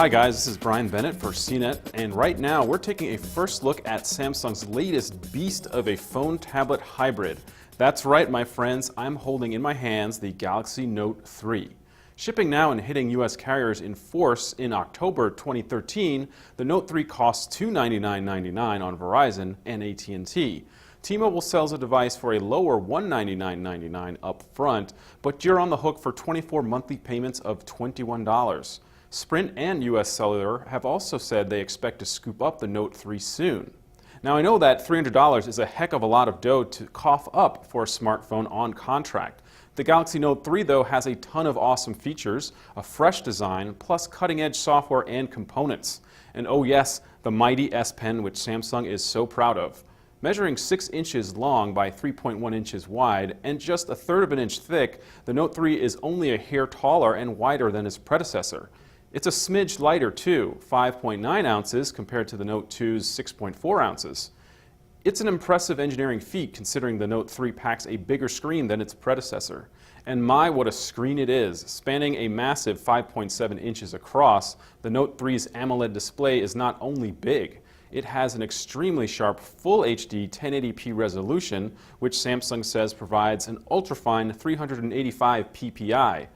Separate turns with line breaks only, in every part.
Hi guys, this is Brian Bennett for CNET, and right now we're taking a first look at Samsung's latest beast of a phone-tablet hybrid. That's right, my friends, I'm holding in my hands the Galaxy Note 3. Shipping now and hitting US carriers in force in October 2013, the Note 3 costs $299.99 on Verizon and AT&T. T-Mobile sells a device for a lower $199.99 up front, but you're on the hook for 24 monthly payments of $21. Sprint and US Cellular have also said they expect to scoop up the Note 3 soon. Now I know that $300 is a heck of a lot of dough to cough up for a smartphone on contract. The Galaxy Note 3 though has a ton of awesome features, a fresh design, plus cutting-edge software and components. And oh yes, the mighty S Pen which Samsung is so proud of. Measuring 6 inches long by 3.1 inches wide and just 1/3 of an inch thick, the Note 3 is only a hair taller and wider than its predecessor. It's a smidge lighter too, 5.9 ounces compared to the Note 2's 6.4 ounces. It's an impressive engineering feat considering the Note 3 packs a bigger screen than its predecessor. And my, what a screen it is! Spanning a massive 5.7 inches across, the Note 3's AMOLED display is not only big, it has an extremely sharp Full HD 1080p resolution, which Samsung says provides an ultrafine 385 ppi.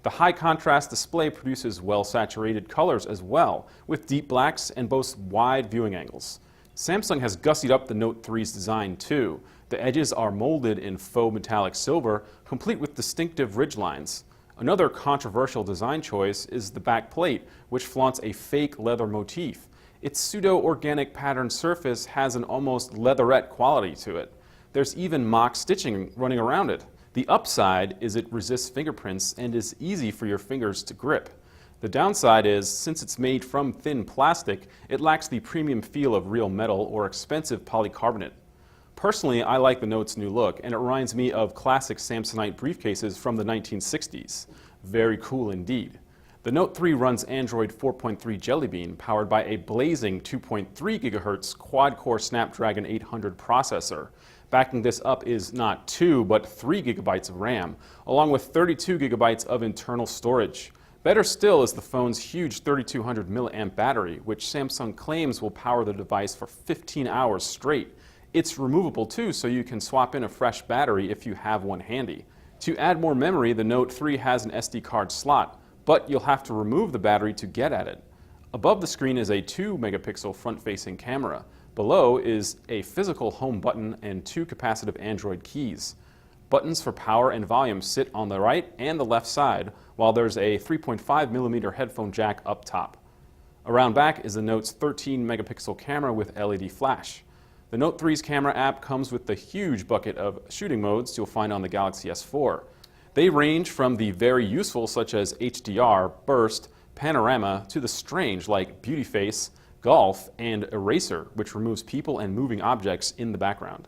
The high contrast display produces well-saturated colors as well, with deep blacks and boasts wide viewing angles. Samsung has gussied up the Note 3's design too. The edges are molded in faux metallic silver, complete with distinctive ridgelines. Another controversial design choice is the back plate, which flaunts a fake leather motif. Its pseudo-organic patterned surface has an almost leatherette quality to it. There's even mock stitching running around it. The upside is it resists fingerprints and is easy for your fingers to grip. The downside is, since it's made from thin plastic, it lacks the premium feel of real metal or expensive polycarbonate. Personally, I like the Note's new look, and it reminds me of classic Samsonite briefcases from the 1960s. Very cool indeed. The Note 3 runs Android 4.3 Jelly Bean, powered by a blazing 2.3 GHz quad-core Snapdragon 800 processor. Backing this up is not 2, but 3 GB of RAM, along with 32 GB of internal storage. Better still is the phone's huge 3200 mAh battery, which Samsung claims will power the device for 15 hours straight. It's removable too, so you can swap in a fresh battery if you have one handy. To add more memory, the Note 3 has an SD card slot, but you'll have to remove the battery to get at it. Above the screen is a 2-megapixel front-facing camera. Below is a physical home button and 2 capacitive Android keys. Buttons for power and volume sit on the right and the left side, while there's a 3.5mm headphone jack up top. Around back is the Note's 13-megapixel camera with LED flash. The Note 3's camera app comes with the huge bucket of shooting modes you'll find on the Galaxy S4. They range from the very useful such as HDR, burst, panorama, to the strange like beauty face, golf, and eraser, which removes people and moving objects in the background.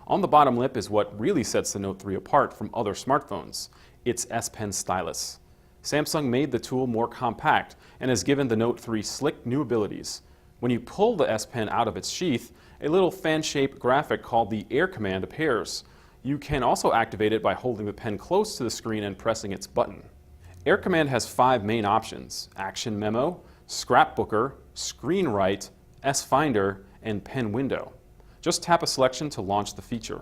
On the bottom lip is what really sets the Note 3 apart from other smartphones, its S Pen stylus. Samsung made the tool more compact and has given the Note 3 slick new abilities. When you pull the S Pen out of its sheath, a little fan-shaped graphic called the Air command appears. You can also activate it by holding the pen close to the screen and pressing its button. Air command has 5 main options: Action Memo, Scrapbooker, Screen Write, S-Finder, and Pen Window. Just tap a selection to launch the feature.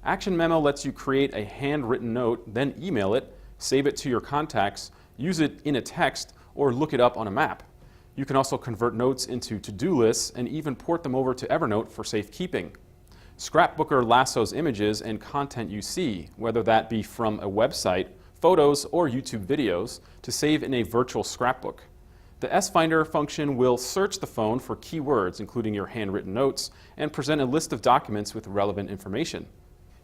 Action Memo lets you create a handwritten note, then email it, save it to your contacts, use it in a text, or look it up on a map. You can also convert notes into to-do lists and even port them over to Evernote for safekeeping. Scrapbooker lassos images and content you see, whether that be from a website, photos, or YouTube videos, to save in a virtual scrapbook. The S-Finder function will search the phone for keywords, including your handwritten notes, and present a list of documents with relevant information.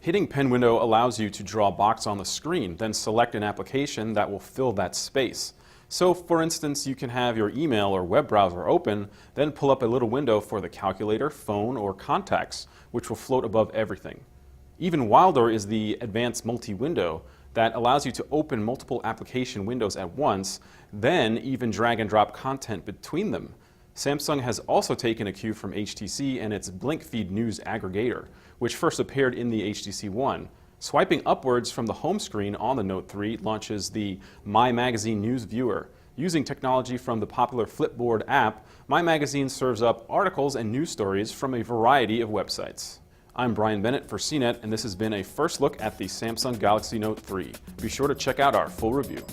Hitting Pen Window allows you to draw a box on the screen, then select an application that will fill that space. So, for instance, you can have your email or web browser open, then pull up a little window for the calculator, phone, or contacts, which will float above everything. Even wilder is the Advanced Multi-Window that allows you to open multiple application windows at once, then even drag and drop content between them. Samsung has also taken a cue from HTC and its BlinkFeed news aggregator, which first appeared in the HTC One. Swiping upwards from the home screen on the Note 3 launches the My Magazine News Viewer. Using technology from the popular Flipboard app, my magazine serves up articles and news stories from a variety of websites. I'm Brian Bennett for CNET, and this has been a first look at the Samsung Galaxy Note 3. Be sure to check out our full review.